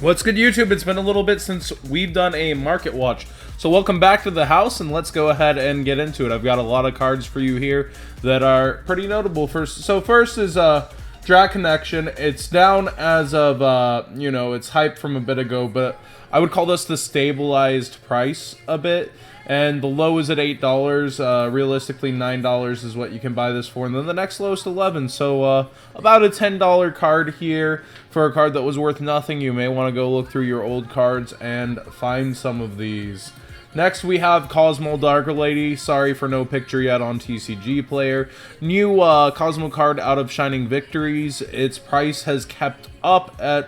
What's good, YouTube? It's been a little bit since we've done a market watch. So welcome back to the house, and let's go ahead and get into it. I've got a lot of cards for you here that are pretty notable. First is Drag Connection. It's down as of, it's hyped from a bit ago, but I would call this the stabilized price a bit. And the low is at $8. Realistically, $9 is what you can buy this for. And then the next lowest, $11. So about a $10 card here for a card that was worth nothing. You may want to go look through your old cards and find some of these. Next, we have Cosmo Darker Lady. Sorry for no picture yet on TCG Player. New Cosmo card out of Shining Victories. Its price has kept up at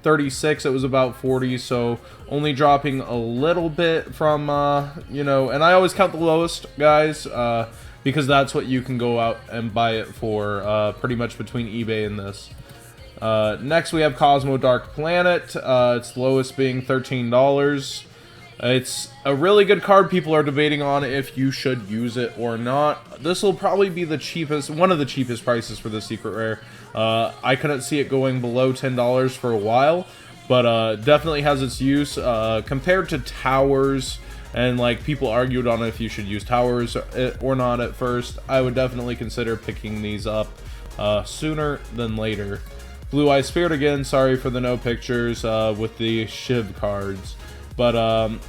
36. It was about 40, so only dropping a little bit from and I always count the lowest, guys, because that's what you can go out and buy it for, pretty much between eBay and this. Next, we have Cosmo Dark Planet. Its lowest being $13. It's a really good card. People are debating on if you should use it or not. This will probably be the cheapest, one of the cheapest prices for the secret rare. I couldn't see it going below $10 for a while, but definitely has its use. Compared to Towers, and like people argued on if you should use Towers or not at first, I would definitely consider picking these up sooner than later. Blue Eye Spirit again, sorry for the no pictures with the SHVI cards. But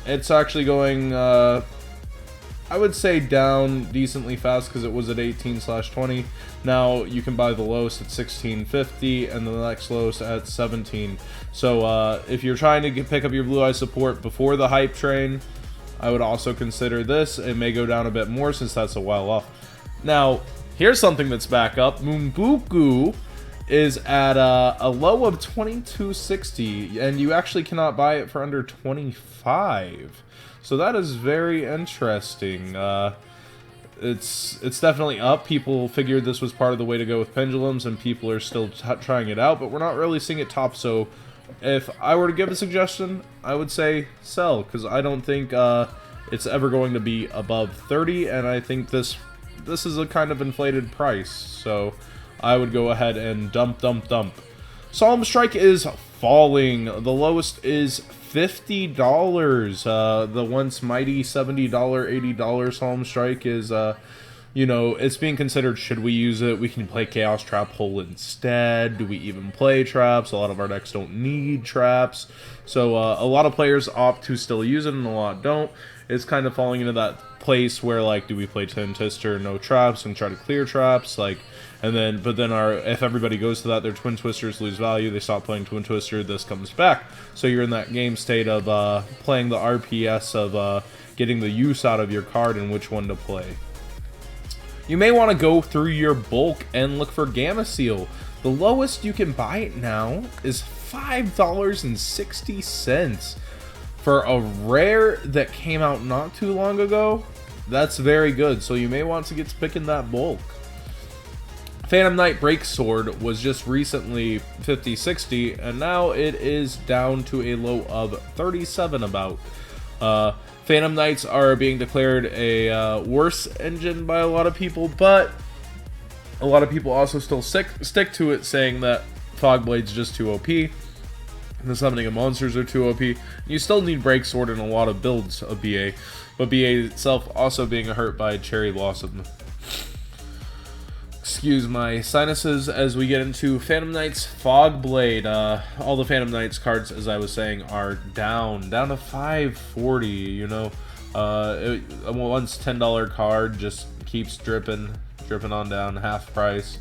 it's actually going, I would say, down decently fast because it was at 18/20. Now you can buy the lowest at 16.50 and the next lowest at 17. So if you're trying to pick up your Blue Eye support before the hype train, I would also consider this. It may go down a bit more since that's a while off. Now, here's something that's back up. Bunbuku is at a low of 22.60, and you actually cannot buy it for under 25. So that is very interesting. It's definitely up. People figured this was part of the way to go with pendulums, and people are still trying it out, but we're not really seeing it top. So if I were to give a suggestion, I would say sell, because I don't think it's ever going to be above 30, and I think this is a kind of inflated price. So I would go ahead and dump. Solemn Strike is falling. The lowest is $50. The once mighty $70, $80 Solemn Strike is, it's being considered, should we use it? We can play Chaos Trap Hole instead. Do we even play traps? A lot of our decks don't need traps. So a lot of players opt to still use it and a lot don't. It's kind of falling into that place where, like, do we play Tin Twister, no traps, and try to clear traps? Like, but then if everybody goes to that, their Twin Twisters lose value. They stop playing Twin Twister. This comes back. So you're in that game state of playing the RPS of getting the use out of your card and which one to play. You may want to go through your bulk and look for Gamma Seal. The lowest you can buy it now is $5.60 for a rare that came out not too long ago. That's very good. So you may want to get to picking that bulk. Phantom Knight Breaksword was just recently 50-60, and now it is down to a low of 37 about. Phantom Knights are being declared a worse engine by a lot of people, but a lot of people also still stick to it, saying that Fogblade's just too OP, and the summoning of monsters are too OP. You still need Breaksword in a lot of builds of BA, but BA itself also being hurt by Cherry Blossom. Excuse my sinuses as we get into Phantom Knight's Fogblade. All the Phantom Knights cards, as I was saying, are down to 540. Once $10 card just keeps dripping on down, half price.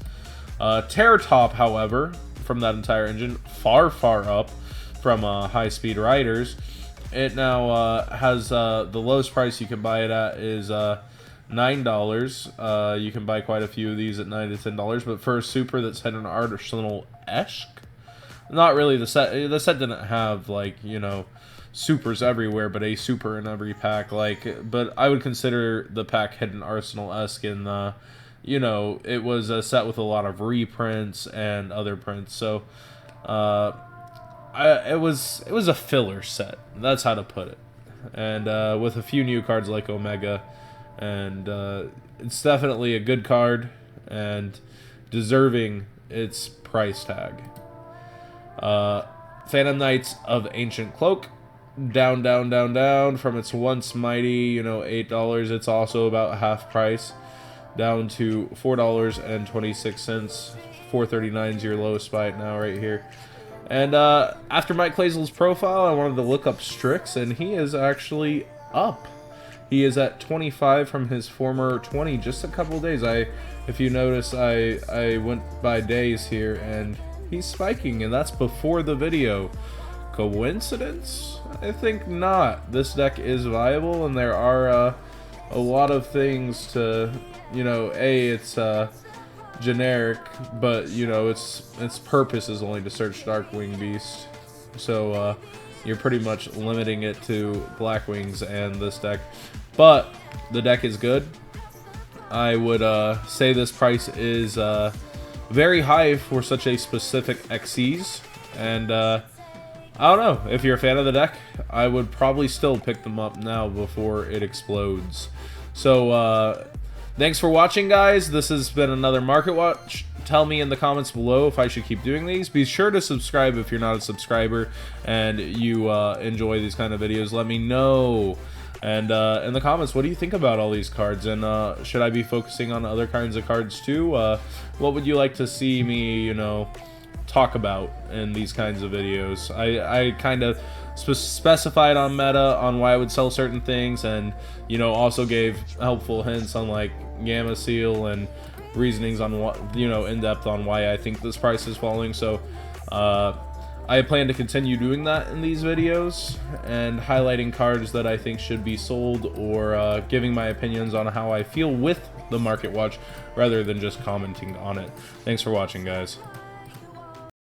Terror Top, however, from that entire engine, far up from High Speed Riders. It now has the lowest price you can buy it at is $9. You can buy quite a few of these at $9 to $10, but for a super that's had an Arsenal-esque, not really. The set didn't have, like, supers everywhere, but a super in every pack. But I would consider the pack had an Arsenal-esque in the, it was a set with a lot of reprints and other prints. So it was a filler set. That's how to put it. And with a few new cards like Omega. And it's definitely a good card and deserving its price tag. Phantom Knights of Ancient Cloak, down, down, down, down from its once mighty, you know, $8. It's also about half price, down to $4.26. $4.39 is your lowest buy now right here. And after Mike Clazel's profile, I wanted to look up Strix, and he is actually up. He is at 25 from his former 20 just a couple of days. If you notice, I went by days here, and he's spiking, and that's before the video. Coincidence? I think not. This deck is viable, and there are a lot of things to, you know, it's generic, but you know, its purpose is only to search Darkwing Beast, so you're pretty much limiting it to Blackwings and this deck. But the deck is good. I would say this price is very high for such a specific XCs, and I don't know, if you're a fan of the deck, I would probably still pick them up now before it explodes. So thanks for watching, guys. This has been another Market Watch. Tell me in the comments below if I should keep doing these. Be sure to subscribe if you're not a subscriber and you enjoy these kind of videos. Let me know. And in the comments, what do you think about all these cards? And should I be focusing on other kinds of cards too? What would you like to see me, you know, talk about in these kinds of videos? I kind of specified on meta on why I would sell certain things, and you know, also gave helpful hints on like Gamma Seal and reasonings on what, you know, in depth on why I think this price is falling. So I plan to continue doing that in these videos and highlighting cards that I think should be sold, or giving my opinions on how I feel with the Market Watch rather than just commenting on it. Thanks for watching, guys.